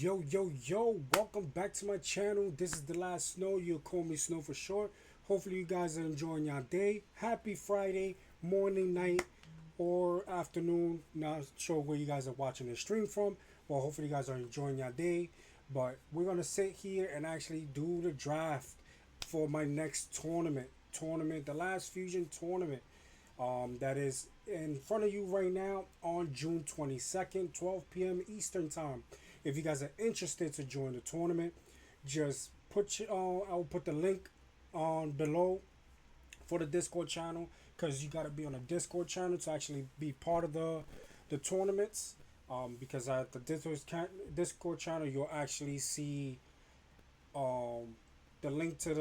Yo, welcome back to my channel. This is The Last Snow. You'll call me Snow for short. Hopefully you guys are enjoying your day. Happy Friday, morning, night, or afternoon. Not sure where you guys are watching the stream from. Well, hopefully you guys are enjoying your day. But we're going to sit here and actually do the draft for my next tournament, the DaLastFusion tournament. That is in front of you right now on June 22nd, 12 p.m. Eastern Time. If you guys are interested to join the tournament, just put I'll put the link on below for the Discord channel because you got to be on a Discord channel to actually be part of the tournaments. Because at the Discord channel, you'll actually see um, the link to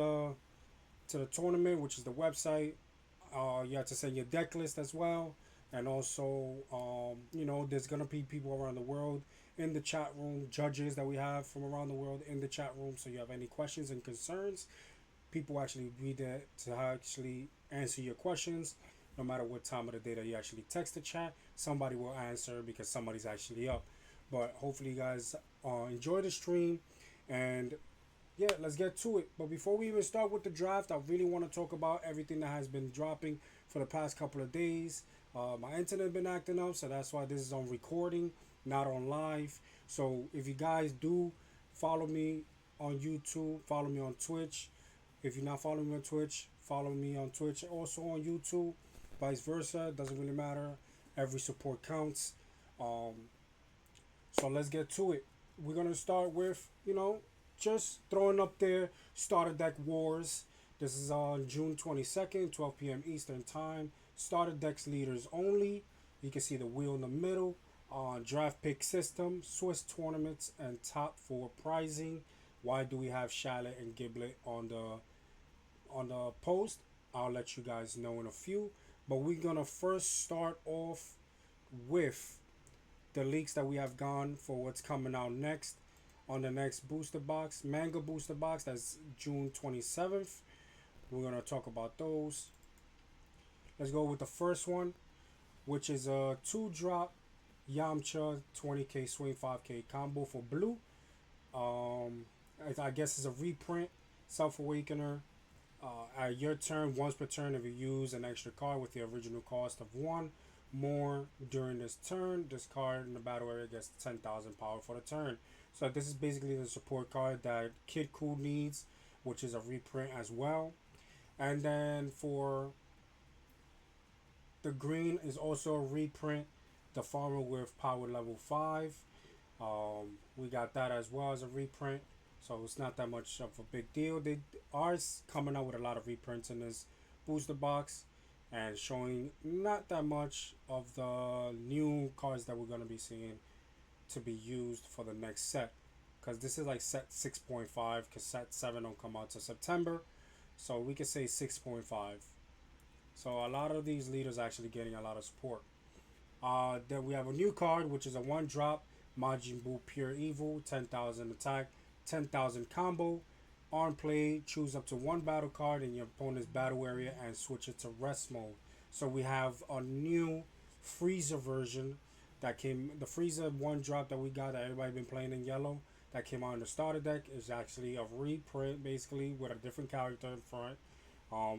the tournament, which is the website. You have to send your deck list as well, and also, there's gonna be people around the world in the chat room, judges that we have from around the world in the chat room. So you have any questions and concerns, people actually be there to actually answer your questions. No matter what time of the day that you actually text the chat, somebody will answer because somebody's actually up. But hopefully, you guys enjoy the stream, and yeah, let's get to it. But before we even start with the draft, I really want to talk about everything that has been dropping for the past couple of days. My internet has been acting up, so that's why this is on recording, not on live. So if you guys do follow me on YouTube, follow me on Twitch. If you're not following me on Twitch, follow me on Twitch, also on YouTube. Vice versa, doesn't really matter. Every support counts. Um, so let's get to it. We're gonna start with just throwing up there starter deck wars. This is on June 22nd, 12 p.m. Eastern time. Starter decks leaders only. You can see the wheel in the middle. Draft pick system, Swiss tournaments, and top four pricing. Why do we have Shallot and Giblet on the post? I'll let you guys know in a few. But we're gonna first start off with the leaks that we have gone for what's coming out next on the next booster box, Manga booster box. That's June 27th. We're gonna talk about those. Let's go with the first one, which is a 2-drop Yamcha 20k swing 5k combo for blue. Um, I guess it's a reprint, Self Awakener. At your turn, once per turn, if you use an extra card with the original cost of one more during this turn, this card in the battle area gets 10,000 power for the turn. So this is basically the support card that Kid Cool needs, which is a reprint as well. And then for the green is also a reprint, the farmer with power level 5. We got that as well as a reprint, so it's not that much of a big deal. They are coming out with a lot of reprints in this booster box and showing not that much of the new cards that we're going to be seeing to be used for the next set, because this is like set 6.5 because set 7 don't come out to September, so we can say 6.5. So a lot of these leaders are actually getting a lot of support. Then we have a new card, which is a 1-drop Majin Buu Pure Evil, 10,000 attack, 10,000 combo. On play, choose up to one battle card in your opponent's battle area and switch it to rest mode. So we have a new Frieza version that came. The Frieza 1-drop that we got that everybody been playing in yellow that came out in the starter deck is actually a reprint, basically with a different character in front,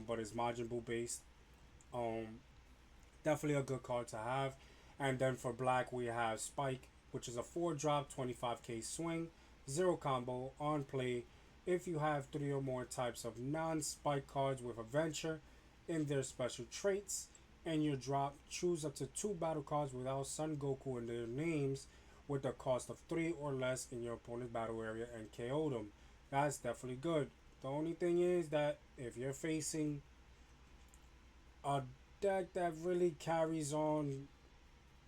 but it's Majin Buu based. Um, Definitely a good card to have. And then for black, we have Spike, which is a 4-drop 25k swing, 0 combo. On play, if you have 3 or more types of non-spike cards with adventure in their special traits, and your drop, choose up to 2 battle cards without Son Goku in their names with the cost of 3 or less in your opponent's battle area and KO them. That's definitely good. The only thing is that if you're facing a deck that really carries on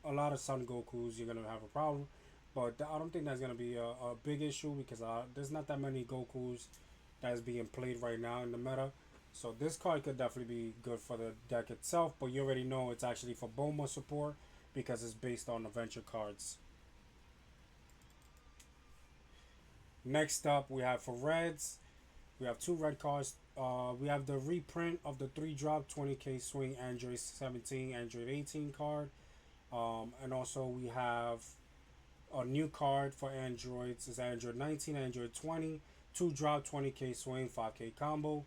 a lot of Son Gokus, you're gonna have a problem. But I don't think that's gonna be a big issue because there's not that many Gokus that's being played right now in the meta. So this card could definitely be good for the deck itself. But you already know it's actually for Boma support because it's based on adventure cards. Next up, we have for reds. We have 2 red cards. We have the reprint of the 3-drop 20k swing Android 17, Android 18 card. And also we have a new card for Androids is Android 19, Android 20, 2 drop, 20k swing, 5k combo.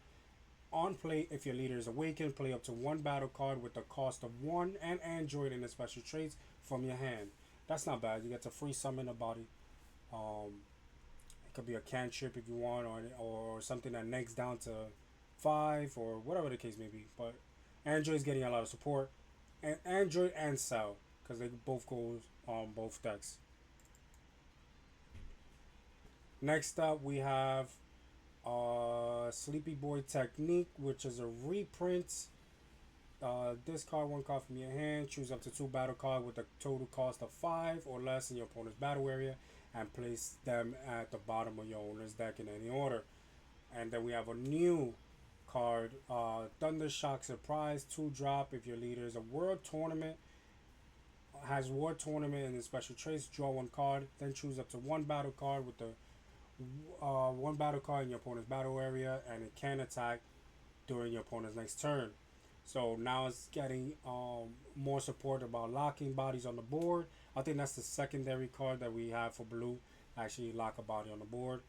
On play, if your leader is awakened, play up to one battle card with the cost of one and Android and the special traits from your hand. That's not bad. You get to free summon a body. It could be a cantrip if you want, or something that next down to 5 or whatever the case may be. But Android's getting a lot of support, and Android and Cell because they both go on both decks. Next up, we have Sleepy Boy Technique, which is a reprint. Discard one card from your hand. Choose up to 2 battle cards with a total cost of 5 or less in your opponent's battle area, and place them at the bottom of your owner's deck in any order. And then we have a new card, Thunder Shock Surprise, 2 drop. If your leader is a world tournament, has war tournament and the special traits, draw one card. Then choose up to 1 battle card with the 1 battle card in your opponent's battle area, and it can attack during your opponent's next turn. So now it's getting more support about locking bodies on the board. I think that's the secondary card that we have for blue. Actually, lock a body on the board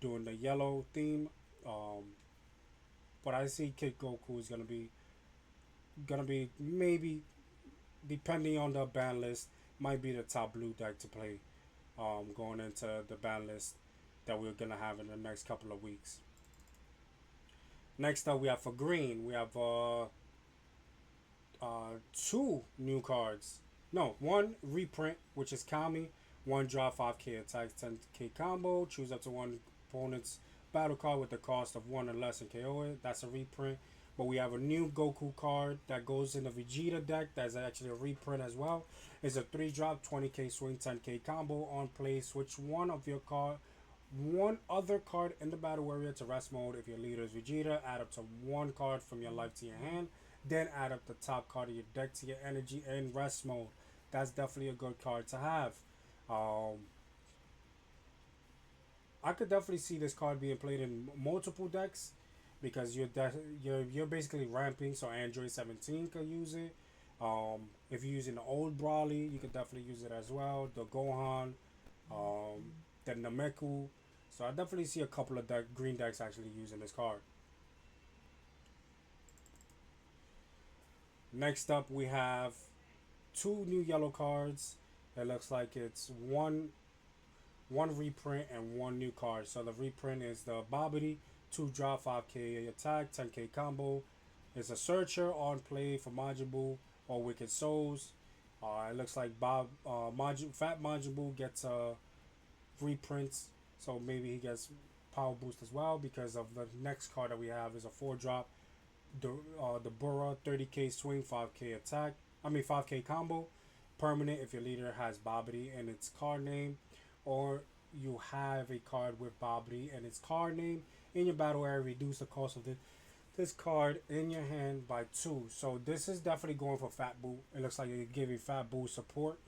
doing the yellow theme. But I see Kid Goku is gonna be maybe, depending on the ban list, might be the top blue deck to play going into the ban list that we're gonna have in the next couple of weeks. Next up, we have for green, we have 2 new cards. No, 1 reprint, which is Kami. 1 drop, 5k attack, 10k combo. Choose up to 1 opponent's battle card with the cost of 1 or less and KO it. That's a reprint. But we have a new Goku card that goes in the Vegeta deck. That's actually a reprint as well. It's a 3 drop, 20k swing, 10k combo. On play, switch one other card in the battle area to rest mode. If your leader is Vegeta, add up to 1 card from your life to your hand. Then add up the top card of your deck to your energy in rest mode. That's definitely a good card to have. I could definitely see this card being played in multiple decks because you're basically ramping. So Android 17 could use it. If you're using the old Brawly, you could definitely use it as well. The Gohan, the Nameku. So I definitely see a couple of green decks actually using this card. Next up, we have 2 new yellow cards. It looks like it's one reprint and 1 new card. So the reprint is the Babidi, 2 drop, 5k attack, 10k combo. It's a searcher on play for Majin Buu or Wicked Souls. It looks like Fat Majin Buu gets reprints, so maybe he gets power boost as well because of the next card that we have is a 4 drop. The Burra, 30k swing, 5k attack. 5k combo. Permanent if your leader has Babidi in its card name, or you have a card with Babidi and its card name in your battle area. Reduce the cost of this card in your hand by 2. So this is definitely going for Fat Buu. It looks like you're giving Fat Buu support.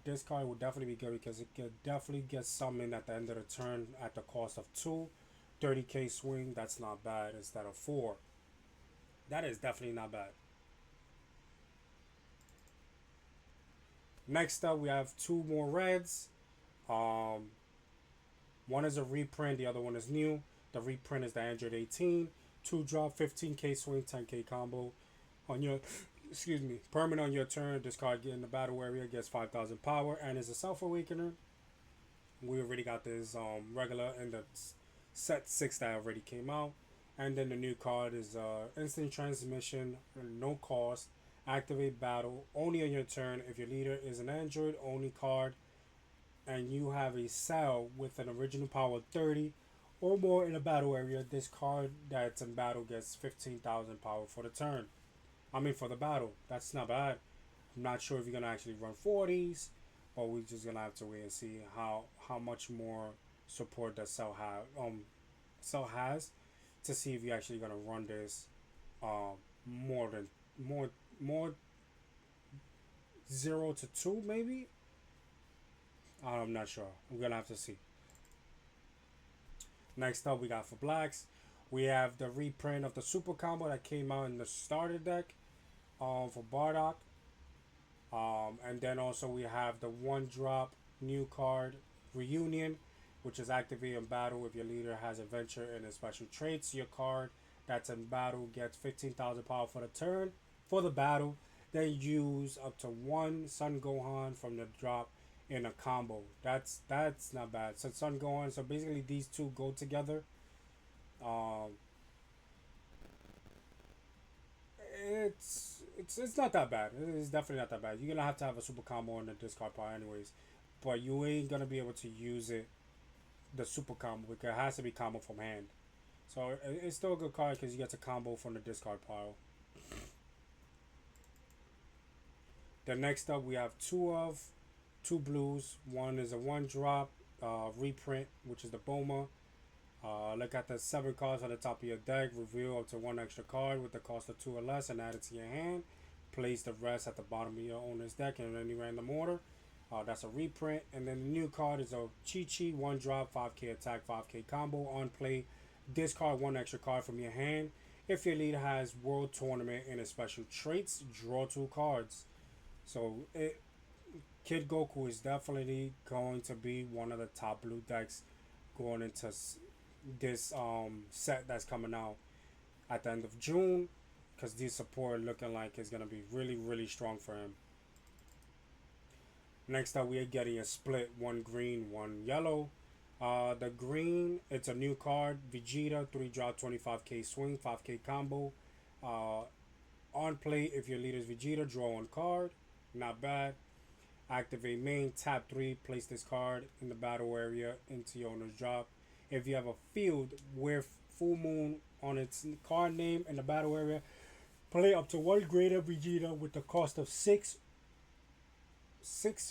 This card will definitely be good because it could definitely get summoned at the end of the turn at the cost of 2. 30k swing, that's not bad instead of 4. That is definitely not bad. Next up, we have 2 more reds. One is a reprint, the other one is new. The reprint is the Android 18. 2 drop, 15k swing, 10k combo. On your, permanent on your turn, this card in the battle area gets 5,000 power and is a Self Awakener. We already got this regular in the set 6 that already came out. And then the new card is instant transmission, no cost. Activate battle only on your turn. If your leader is an Android only card and you have a Cell with an original power of 30 or more in a battle area, this card that's in battle gets 15,000 power for the turn. For the battle. That's not bad. I'm not sure if you're gonna actually run 40s, but we're just gonna have to wait and see how much more support that Cell has to see if you're actually gonna run this more 0 to 2 maybe. I'm not sure. We're gonna have to see. Next up, we got for blacks, we have the reprint of the super combo that came out in the starter deck for Bardock. And then also we have the 1 drop new card Reunion, which is activated in battle if your leader has adventure and his special traits. Your card that's in battle gets 15,000 power for the turn for the battle. Then use up to one Sun Gohan from the drop in a combo. That's not bad. So Sun Gohan. So basically these two go together. Um, it's not that bad. It's definitely not that bad. You're gonna have to have a super combo on the discard pile anyways, but you ain't gonna be able to use it the super combo because it has to be combo from hand. So it's still a good card because you get to combo from the discard pile. Then next up we have two blues. One is a one drop reprint, which is the Boma. Look at the 7 cards on the top of your deck. Reveal up to one extra card with the cost of 2 or less and add it to your hand. Place the rest at the bottom of your owner's deck in any random order. That's a reprint. And then the new card is a Chi Chi, one drop, 5k attack, 5k combo. On play, discard one extra card from your hand. If your leader has World Tournament and his special traits, draw 2 cards. So Kid Goku is definitely going to be one of the top blue decks going into this set that's coming out at the end of June, because this support looking like it's gonna be really strong for him. Next up, we are getting a split, one green, one yellow. The green, it's a new card, Vegeta, 3 drop, 25k swing, 5k combo. Uh, on play, if your leader is Vegeta, draw 1 card. Not bad. Activate main, tap 3, place this card in the battle area into your owner's drop. If you have a field with Full Moon on its card name in the battle area, play up to 1 greater Vegeta with the cost of 6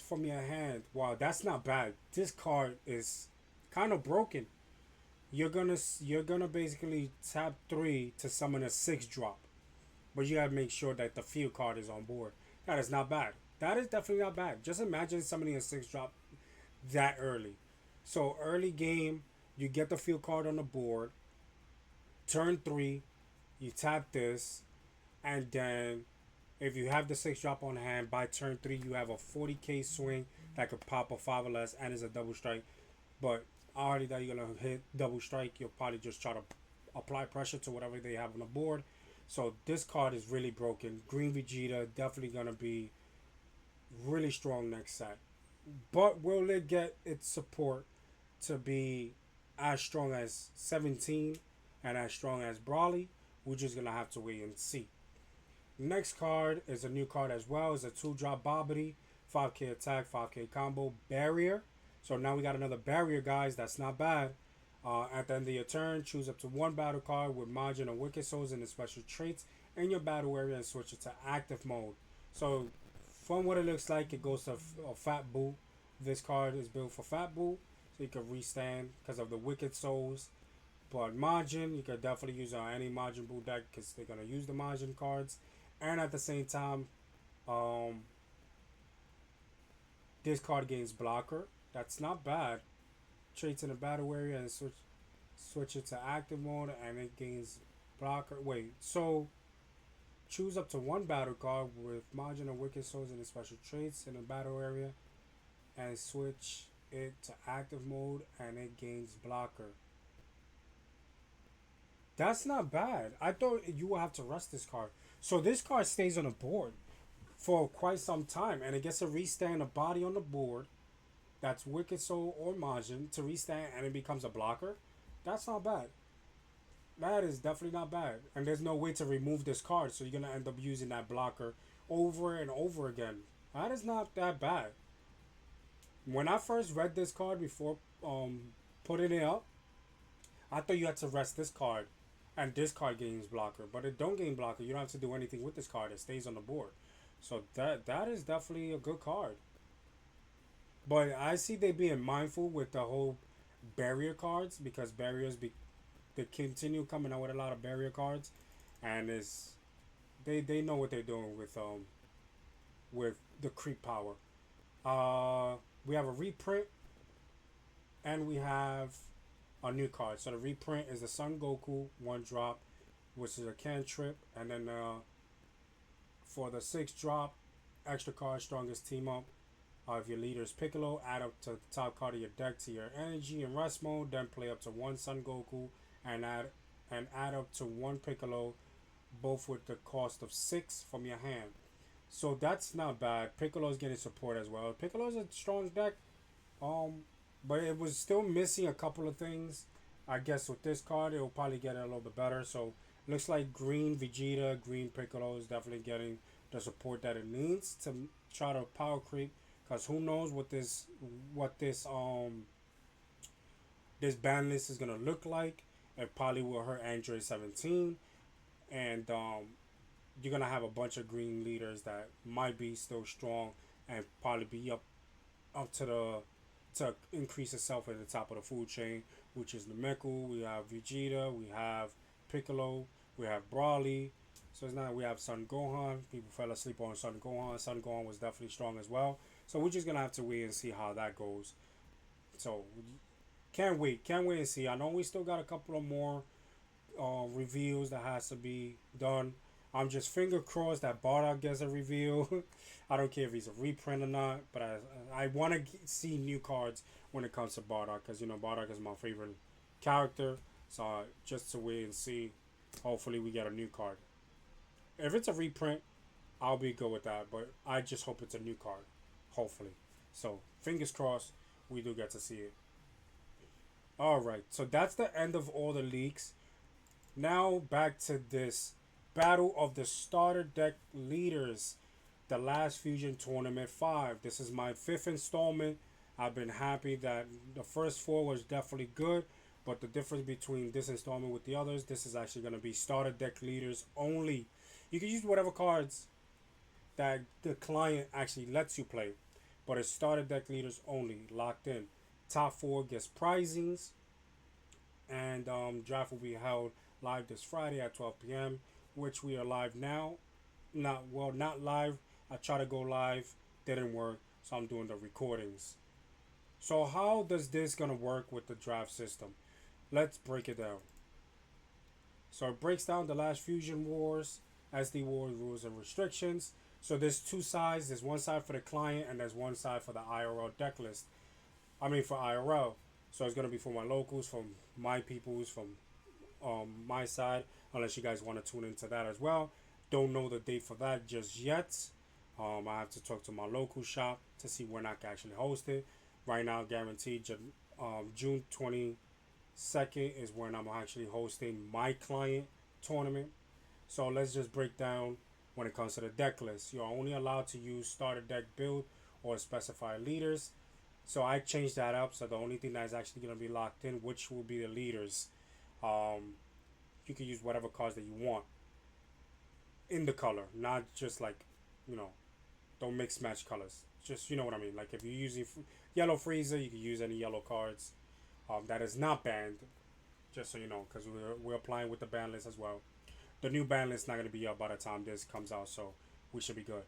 from your hand. Wow, that's not bad. This card is kind of broken. You're gonna basically tap 3 to summon a 6 drop, but you gotta make sure that the field card is on board. That is not bad. That is definitely not bad. Just imagine summoning a 6 drop that early. So early game, you get the field card on the board. Turn 3, you tap this, and then if you have the 6 drop on hand, by turn 3 you have a 40k swing that could pop a 5 or less and is a double strike. But already that you're gonna hit double strike, you'll probably just try to apply pressure to whatever they have on the board. So this card is really broken. Green Vegeta definitely gonna be really strong next set. But will it get its support to be as strong as 17 and as strong as Brawly? We're just gonna have to wait and see. Next card is a new card as well. It's a 2 drop Bobbity, 5k attack, 5k combo, barrier. So now we got another barrier, guys. That's not bad. At the end of your turn, choose up to 1 battle card with Majin or Wicked Souls and the special traits in your battle area and switch it to active mode. So from what it looks like, it goes to Fat Boo. This card is built for Fat Boo, so you can restand because of the Wicked Souls. But Majin, you can definitely use on any Majin Buu deck because they're gonna use the Majin cards. And at the same time, this card gains blocker. That's not bad. Traits in the battle area and switch it to active mode, and it gains blocker. Wait, so choose up to 1 battle card with Majin or Wicked Souls and the special traits in the battle area, and switch it to active mode, and it gains blocker. That's not bad. I thought you would have to rest this card. So this card stays on the board for quite some time, and it gets to restand a body on the board that's Wicked Soul or Majin to restand, and it becomes a blocker. That's not bad. That is definitely not bad. And there's no way to remove this card, so you're gonna end up using that blocker over and over again. That is not that bad. When I first read this card before putting it up, I thought you had to rest this card, and this card gains blocker, but it don't gain blocker. You don't have to do anything with this card. It stays on the board. So that is definitely a good card. But I see they being mindful with the whole barrier cards, because they continue coming out with a lot of barrier cards, and they know what they're doing with the creep power. We have a reprint, and we have a new card. So the reprint is the Son Goku 1 drop, which is a cantrip, and then for the 6 drop extra card, strongest team up. If your leader is Piccolo, add up to the top card of your deck to your energy and rest mode. Then play up to one Son Goku and add up to one Piccolo, both with the cost of 6 from your hand. So that's not bad. Piccolo's getting support as well. Piccolo's a strong deck. Um, but it was still missing a couple of things. I guess with this card, it will probably get it a little bit better. So looks like green Vegeta, green Piccolo is definitely getting the support that it needs to try to power creep. Cause who knows what this ban list is gonna look like. It probably will hurt Android 17, and you're gonna have a bunch of green leaders that might be still strong and probably be up to increase itself at the top of the food chain, which is Nameku. We have Vegeta, we have Piccolo, we have Broly. So it's not we have Son Gohan. People fell asleep on Son Gohan. Son Gohan was definitely strong as well. So we're just gonna have to wait and see how that goes. So can't wait and see. I know we still got a couple of more reveals that has to be done. I'm just finger crossed that Bardock gets a reveal. I don't care if he's a reprint or not, but I want to see new cards when it comes to Bardock because Bardock is my favorite character. So just to wait and see. Hopefully we get a new card. If it's a reprint, I'll be good with that. But I just hope it's a new card. Hopefully. So fingers crossed, we do get to see it. All right. So that's the end of all the leaks. Now back to this battle of the starter deck leaders, DaLastFusion Tournament 5. This is my 5th installment. I've been happy that the first 4 was definitely good, but the difference between this installment with the others, this is actually going to be starter deck leaders only. You can use whatever cards that the client actually lets you play, but it's starter deck leaders only, locked in. Top 4 gets prizings, and draft will be held live this Friday at 12 p.m., which we are live now. Not live. I tried to go live, didn't work, so I'm doing the recordings. So how does this gonna work with the draft system? Let's break it down. So it breaks down the Last Fusion Wars, SD Wars rules and restrictions. So there's two sides. There's one side for the client and there's one side for the IRL deck list. I mean for IRL. So it's gonna be for my locals, from my peoples, from my side. Unless you guys want to tune into that as well. Don't know the date for that just yet. I have to talk to my local shop to see when I can actually host it. Right now, guaranteed June 22nd is when I'm actually hosting my client tournament. So let's just break down when it comes to the deck list. You're only allowed to use starter deck build or specified leaders. So I changed that up. So the only thing that is actually going to be locked in, which will be the leaders. You can use whatever cards that you want in the color, not just like, you know, don't mix match colors. Just, you know what I mean. Like if you're using yellow Frieza, you can use any yellow cards. That is not banned, just so you know, because we're applying with the ban list as well. The new ban list is not going to be up by the time this comes out, so we should be good.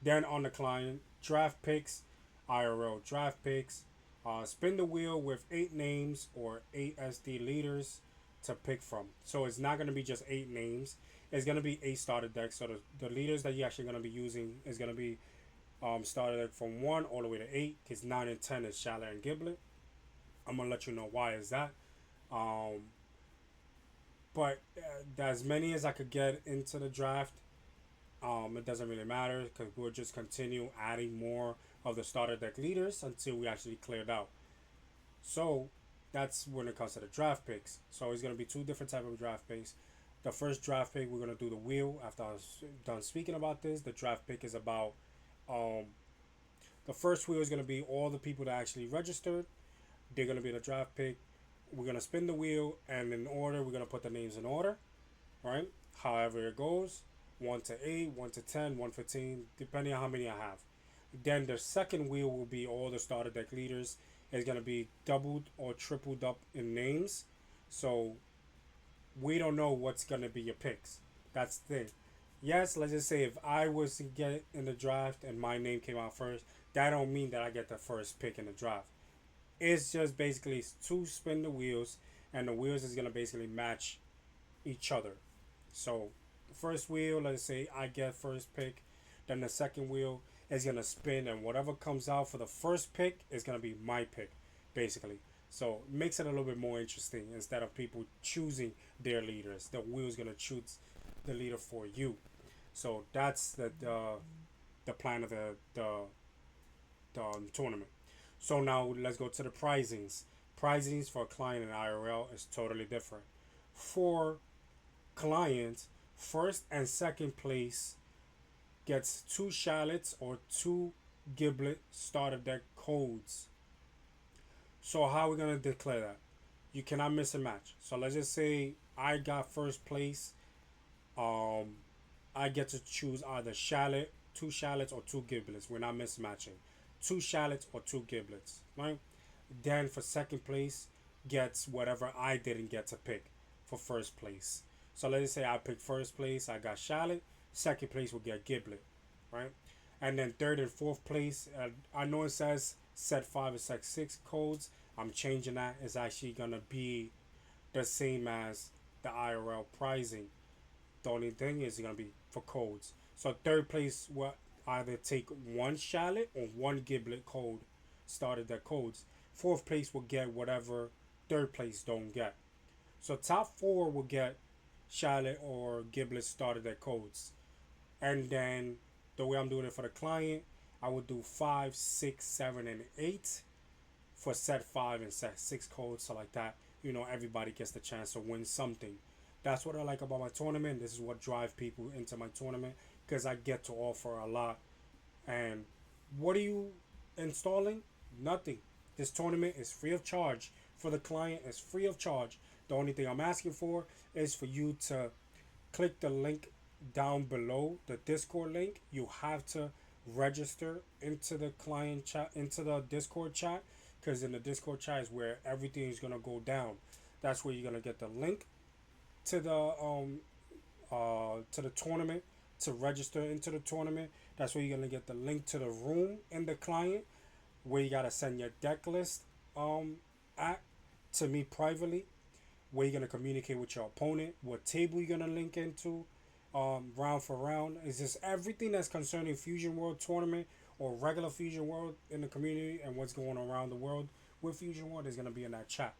Then on the client, draft picks, IRL draft picks. Spin the wheel with 8 names or 8 SD leaders to pick from. So it's not going to be just 8 names. It's going to be 8 starter decks. So the leaders that you're actually going to be using is going to be starter deck from 1 all the way to 8. Because 9 and 10 is Shatter and Giblet. I'm going to let you know why is that. But as many as I could get into the draft, it doesn't really matter because we'll just continue adding more of the starter deck leaders until we actually cleared out. So that's when it comes to the draft picks. So it's going to be 2 different type of draft picks. The first draft pick, we're going to do the wheel. After I was done speaking about this, the draft pick is about the first wheel is going to be all the people that actually registered. They're going to be the draft pick. We're going to spin the wheel, and in order, we're going to put the names in order, right? However it goes, 1 to 8, 1 to 10, 1 to 15, depending on how many I have. Then the second wheel will be all the starter deck leaders. It's going to be doubled or tripled up in names. So we don't know what's going to be your picks. That's the thing. Yes, let's just say if I was to get in the draft and my name came out first, that don't mean that I get the first pick in the draft. It's just basically to spin the wheels, and the wheels is going to basically match each other. So the first wheel, let's say I get first pick. Then the second wheel, is gonna spin, and whatever comes out for the first pick is gonna be my pick, basically. So it makes it a little bit more interesting instead of people choosing their leaders. The wheel's gonna choose the leader for you. So that's the plan of the tournament. So now let's go to the prizings. Prizings for a client in IRL is totally different. For clients, first and second place gets 2 shallots or 2 giblet starter deck codes. So how are we gonna declare that? You cannot miss a match. So let's just say I got first place. Um, I get to choose either shallot, 2 shallots, or 2 giblets. We're not mismatching. 2 shallots or 2 giblets, right? Then for second place gets whatever I didn't get to pick for first place. So let's say I picked first place, I got shallot. Second place will get giblet, right? And then third and fourth place, I know it says set 5 and set 6 codes. I'm changing that. It's actually gonna be the same as the IRL pricing. The only thing is gonna be for codes. So third place will either take 1 shallot or 1 giblet code started their codes. Fourth place will get whatever third place don't get. So top four will get shallot or giblet started their codes. And then the way I'm doing it for the client, I would do 5, 6, 7, and 8 for set 5 and set 6 codes. So like that, everybody gets the chance to win something. That's what I like about my tournament. This is what drives people into my tournament because I get to offer a lot. And what are you installing? Nothing. This tournament is free of charge. For the client, it's free of charge. The only thing I'm asking for is for you to click the link down below, the Discord link. You have to register into the client chat, into the Discord chat, because in the Discord chat is where everything is gonna go down. That's where you're gonna get the link to the tournament, to register into the tournament. That's where you're gonna get the link to the room in the client where you gotta send your deck list at to me privately, where you're gonna communicate with your opponent, what table you're gonna link into, round for round. It's just everything that's concerning Fusion World Tournament or regular Fusion World in the community and what's going on around the world with Fusion World is gonna be in that chat.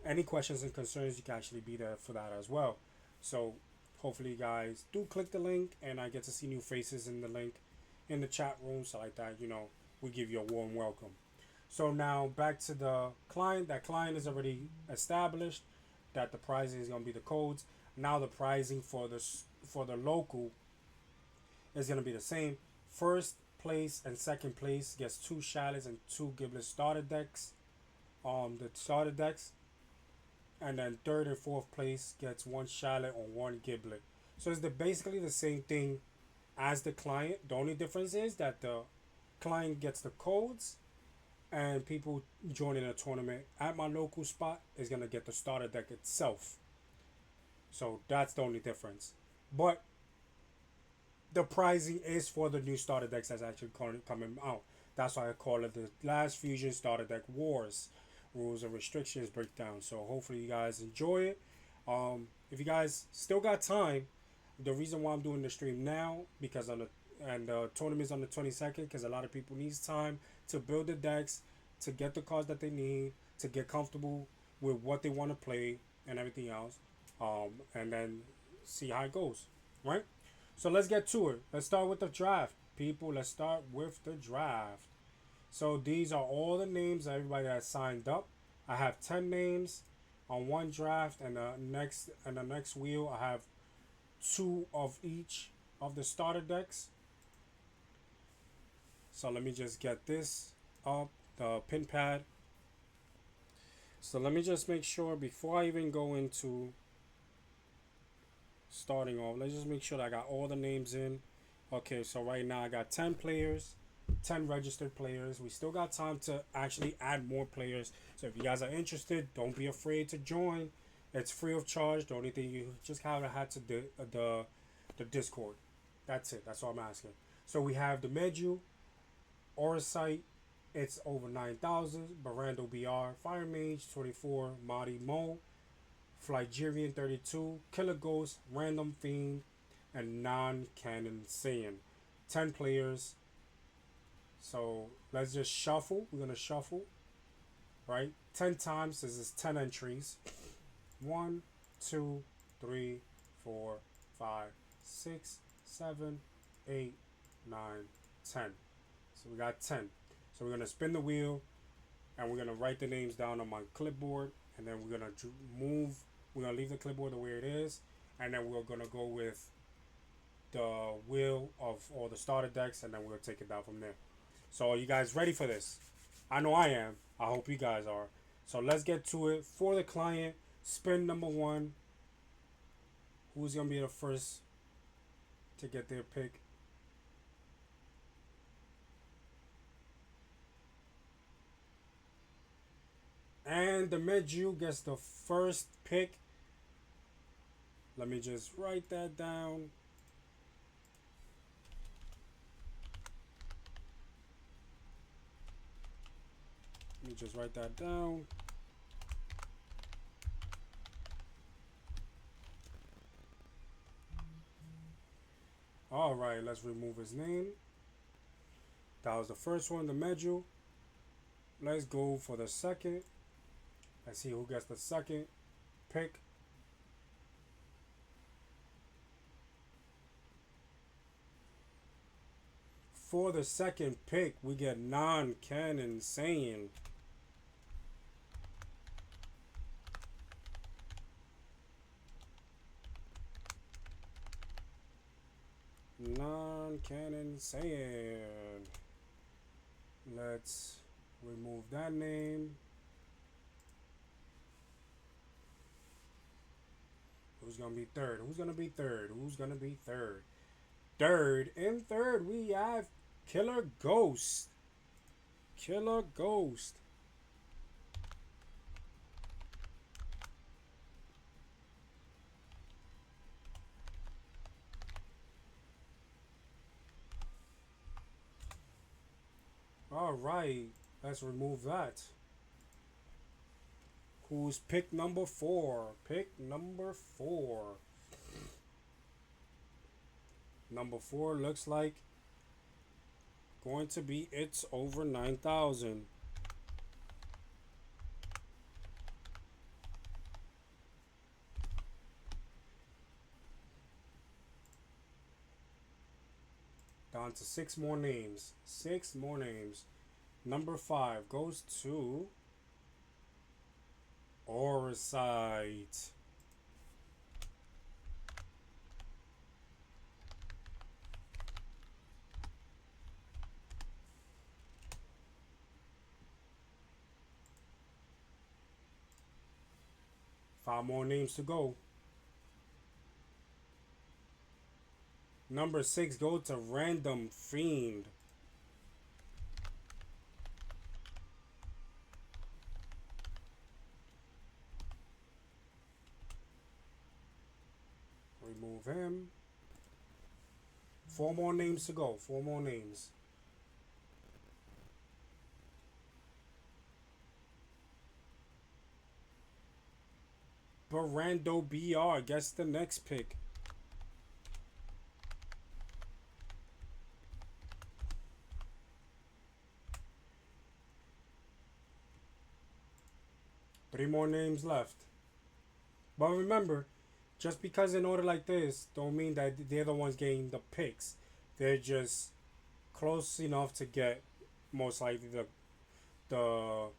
Any questions and concerns, you can actually be there for that as well. So hopefully you guys do click the link and I get to see new faces in the link in the chat room. So like that, we give you a warm welcome. So now back to the client. That client is already established that the pricing is going to be the codes. Now the pricing for the local is going to be the same. First place and second place gets 2 shallots and 2 giblet starter decks. The starter decks. And then third and fourth place gets 1 shallot or 1 giblet. So it's basically the same thing as the client. The only difference is that the client gets the codes, and people joining a tournament at my local spot is gonna get the starter deck itself. So that's the only difference. But the pricing is for the new starter decks that's actually coming out. That's why I call it the DaLastFusion Starter Deck Wars. Rules and restrictions breakdown. So hopefully you guys enjoy it. If you guys still got time, the reason why I'm doing the stream now because the tournament is on the 22nd because a lot of people needs time to build the decks, to get the cards that they need, to get comfortable with what they want to play and everything else, and then see how it goes, right? So let's get to it. Let's start with the draft, people. Let's start with the draft. So these are all the names of everybody that signed up. I have 10 names on one draft, and the next wheel I have 2 of each of the starter decks. So let me just get this up, the pin pad. So let me just make sure before I even go into starting off, let's just make sure that I got all the names in. Okay, so right now I got 10 players. 10 registered players. We still got time to actually add more players. So if you guys are interested, don't be afraid to join. It's free of charge. The only thing you just have to have to do the Discord. That's it. That's all I'm asking. So we have the Meju, Orasite, it's over 9,000. Barando BR, Fire Mage 24, Madi Mo, Flygerian 32, Killer Ghost, Random Fiend, and Non-Canon Saiyan. 10 players. So let's just shuffle. We're gonna shuffle, right? 10 times. This is 10 entries. One, two, three, four, five, six, seven, 8, 9, 10. So we got 10. So we're gonna spin the wheel and we're gonna write the names down on my clipboard, and then we're gonna move. We're gonna leave the clipboard the way it is, and then we're gonna go with the wheel of all the starter decks, and then we'll take it down from there. So are you guys ready for this? I know I am. I hope you guys are. So let's get to it. For the client, spin number one. Who's gonna be the first to get their pick? And the Medju gets the first pick. Let me just write that down. Let me just write that down. All right, let's remove his name. That was the first one, the Medju. Let's go for the second. Let's see who gets the second pick. For the second pick, we get non-canon Saiyan. Non-canon Saiyan. Let's remove that name. Who's gonna be third? Who's gonna be third? Who's gonna be third? In third, we have Killer Ghost. Killer Ghost. All right, let's remove that. Who's pick number four? Pick number four. Number four looks like going to be It's Over 9,000. Down to 6 more names. 6 more names. Number 5 goes to Oricite. Five more names to go. Number 6 go to Random Fiend. Remove him. 4 more names to go. 4 more names. Barando BR gets the next pick. Three more names left. But remember, just because in order like this, don't mean that they're the ones getting the picks. They're just close enough to get most likely the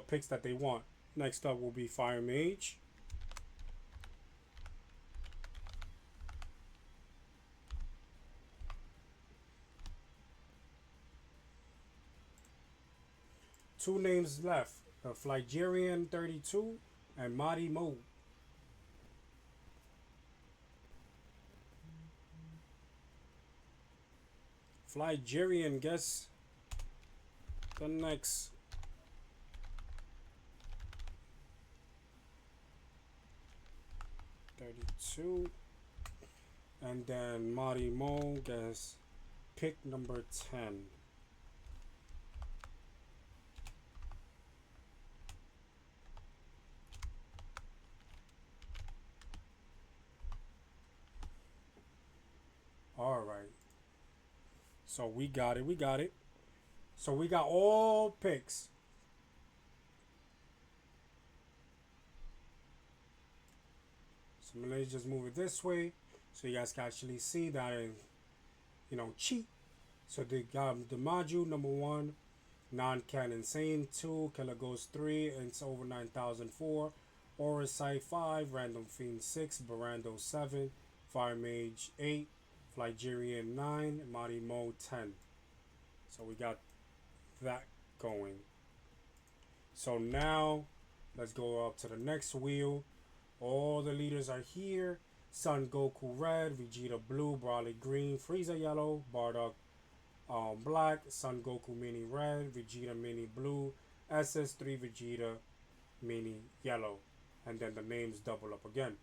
picks that they want. Next up will be Fire Mage. Two names left. Flygerian 32 and Mighty Mo. Flygerian gets the next. $32. And then Mighty Mo gets pick number 10. All right. So we got it. We got it. So we got all picks. So let me just move it this way so you guys can actually see that in, cheat. So they got the module number 1, non-canon Saiyan 2, Killer Ghost 3, and it's over 9,004. Orosite 5, Random Fiend 6, Barando 7, Fire Mage 8, Flygerian 9, Mighty Mo 10. So we got that going. So now let's go up to the next wheel. All the leaders are here. Son Goku red, Vegeta blue, Broly green, Frieza yellow, Bardock black, Son Goku mini red, Vegeta mini blue, SS3 Vegeta mini yellow, and then the names double up again.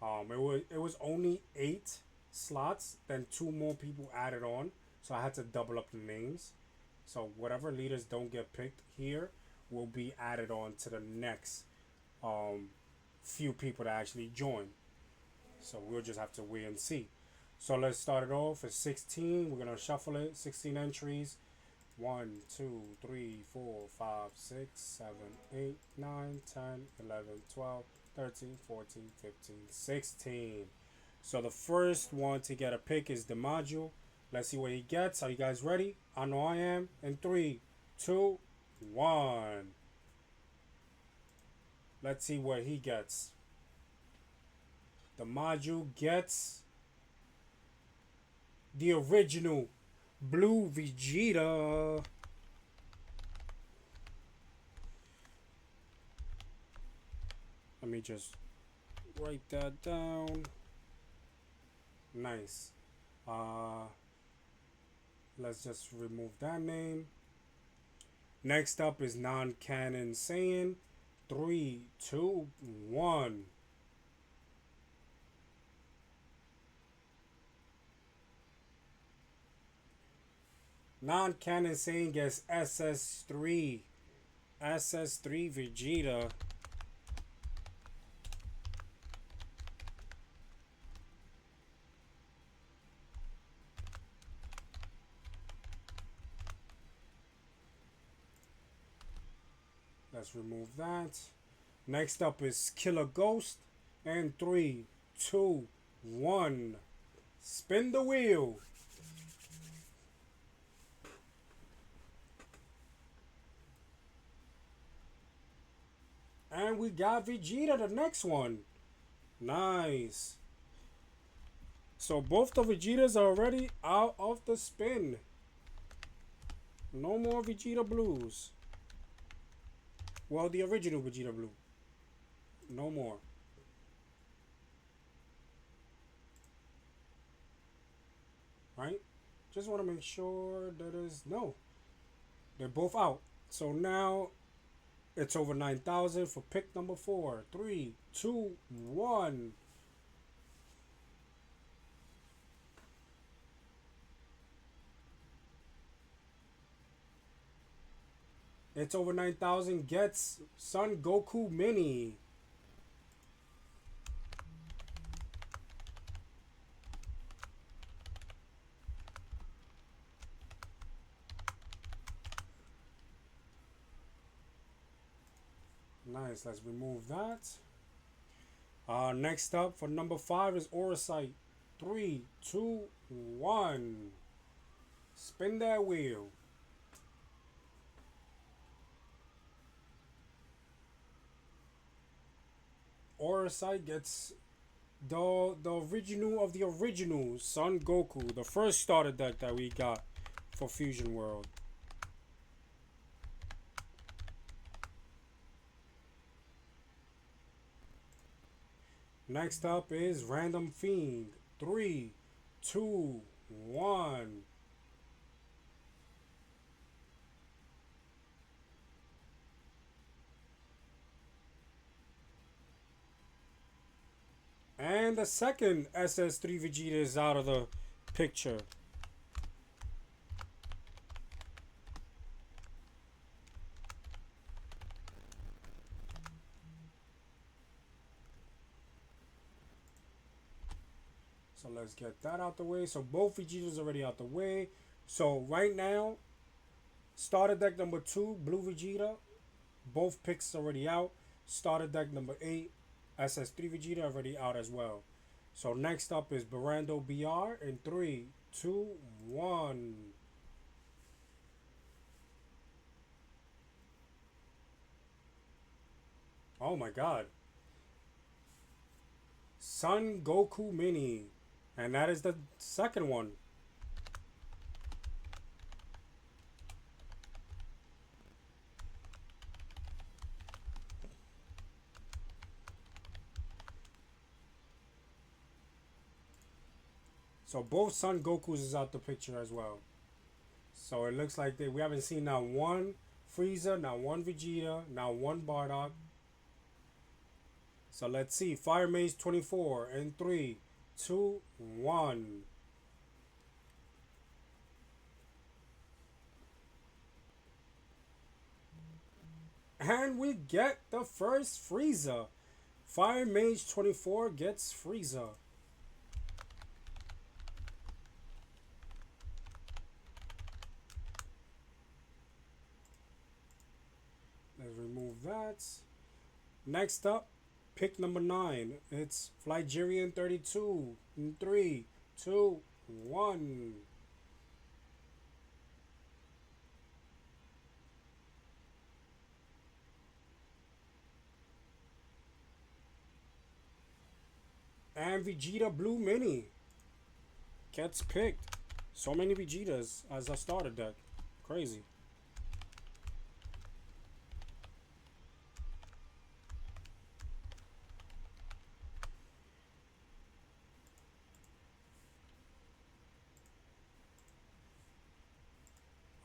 It was only 8 slots, then 2 more people added on, so I had to double up the names. So whatever leaders don't get picked here will be added on to the next few people that actually join. So we'll just have to wait and see. So let's start it off at 16. We're gonna shuffle it. 16 entries. 1, 2, 3, 4, 5, 6, 7, 8, 9, 10, 11, 12, 13, 14, 15, 16. So the first one to get a pick is the module. Let's see what he gets. Are you guys ready? I know I am. In 3, 2, 1. Let's see what he gets. The module gets the original Blue Vegeta. Let me just write that down. Nice. Let's just remove that name. Next up is non-canon Saiyan. 3, 2, 1. Non-canon Saiyan gets SS3. SS3 Vegeta. Let's remove that. Next up is Killer Ghost. And 3, 2, 1. Spin the wheel. And we got Vegeta, the next one. Nice. So both the Vegetas are already out of the spin. No more Vegeta Blues. Well, the original Vegeta Blue. No more. Right? Just want to make sure that is... No. They're both out. So now it's over 9,000 for pick number 4. 3, 2, 1. It's over 9,000. Gets Son Goku Mini. Nice. Let's remove that. Next up for number 5 is Orosite. 3, 2, 1. Spin that wheel. Orosite gets the original of the original Son Goku, the first starter deck that we got for Fusion World. Next up is Random Fiend. 3, 2, 1. And the second SS3 Vegeta is out of the picture. So let's get that out the way. So both Vegetas already out the way. So right now, Starter deck number 2, Blue Vegeta. Both picks already out. Starter deck number 8, SS3 Vegeta already out as well. So next up is Barando BR in 3, 2, 1. Oh my god. Son Goku Mini. And that is the second one. So both Son Gokus is out the picture as well. So it looks like we haven't seen now one Frieza, now one Vegeta, now one Bardock. So let's see. Fire Mage 24 in 3, 2, 1. And we get the first Frieza. Fire Mage 24 gets Frieza. Let's remove that. Next up, pick number 9. It's Flygerian 32 in 3, 2, 1. And Vegeta Blue Mini gets picked. So many Vegetas as a starter deck. Crazy.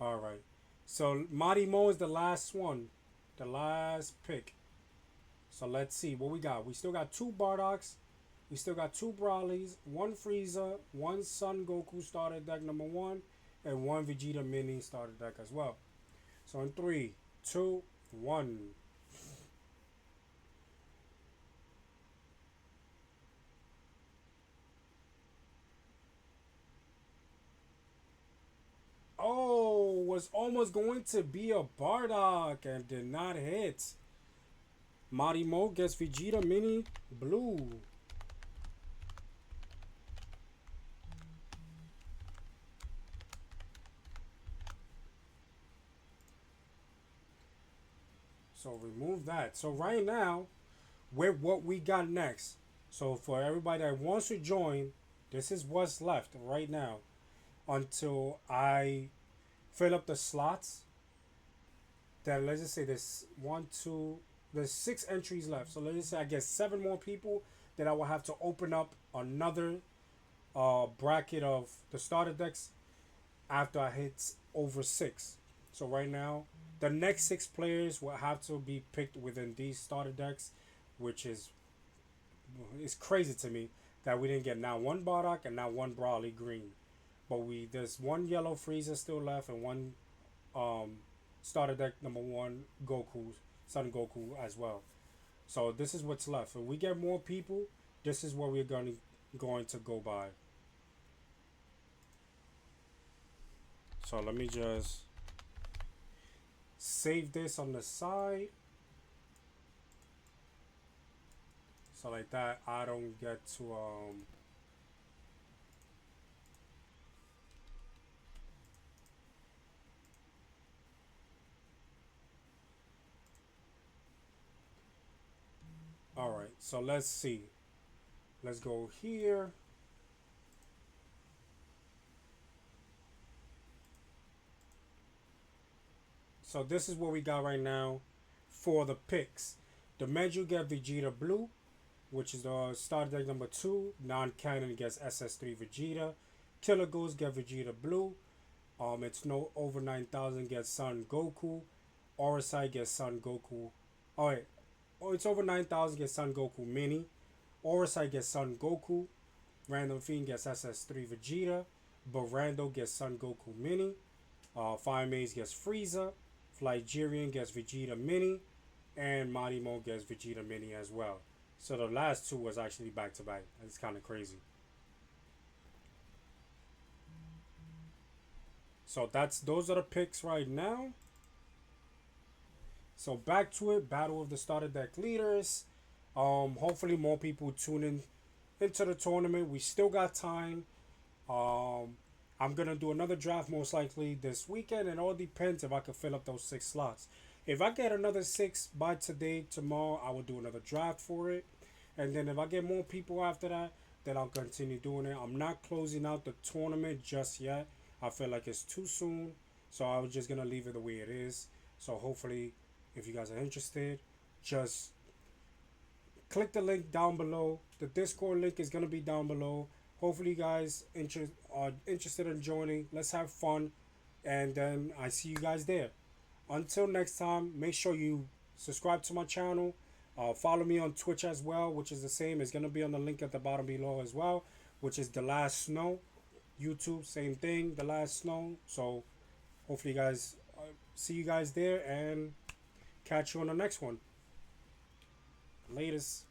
Alright. So Marimo is the last one. The last pick. So let's see what we got. We still got 2 Bardocks. We still got 2 Brawlies, 1 Frieza, 1 Son Goku starter deck number 1, and 1 Vegeta Mini starter deck as well. So in 3, 2, 1. Oh, was almost going to be a Bardock and did not hit. Marimo gets Vegeta Mini Blue. So remove that. So right now, with what we got next. So for everybody that wants to join, this is what's left right now until I fill up the slots. That let's just say there's there's 6 entries left. So let's just say I get 7 more people. Then I will have to open up another bracket of the starter decks after I hit over 6. So right now, the next 6 players will have to be picked within these starter decks, which is it's crazy to me that we didn't get now 1 Bardock and now 1 Brawly Green. But there's 1 yellow Frieza still left and 1 um, starter deck number 1 Goku, Son Goku as well. So this is what's left. If we get more people, this is what we're going to go by. So let me just save this on the side. So like that I don't get to Alright, so let's see. Let's go here. So this is what we got right now for the picks. The Meju get Vegeta Blue, which is the starter deck number 2. Non-canon gets SS3 Vegeta. Killer Ghost get Vegeta Blue. It's no over 9,000 gets Son Goku. Orasai gets Son Goku. Alright. Oh, it's over 9,000 gets Son Goku Mini. Orasai gets Son Goku. Random Fiend gets SS3 Vegeta. Barando gets Son Goku Mini. Fire Mage gets Frieza. Flygerian gets Vegeta Mini. And Marimo gets Vegeta Mini as well. So the last 2 was actually back to back. It's kind of crazy. So those are the picks right now. So back to it, battle of the starter deck leaders. Hopefully more people tune in into the tournament. We still got time. Um, I'm gonna do another draft most likely this weekend. It all depends if I can fill up those 6 slots. If I get another 6 by today, tomorrow, I will do another draft for it. And then if I get more people after that, then I'll continue doing it. I'm not closing out the tournament just yet. I feel like it's too soon. So I was just gonna leave it the way it is. So hopefully, if you guys are interested, just click the link down below. The Discord link is gonna be down below. Hopefully, you guys are interested in joining. Let's have fun, and then I see you guys there. Until next time, make sure you subscribe to my channel. Follow me on Twitch as well, which is the same. It's gonna be on the link at the bottom below as well, which is DaLastSnow. YouTube, same thing, DaLastSnow. So hopefully, you guys see you guys there, and catch you on the next one. Latest.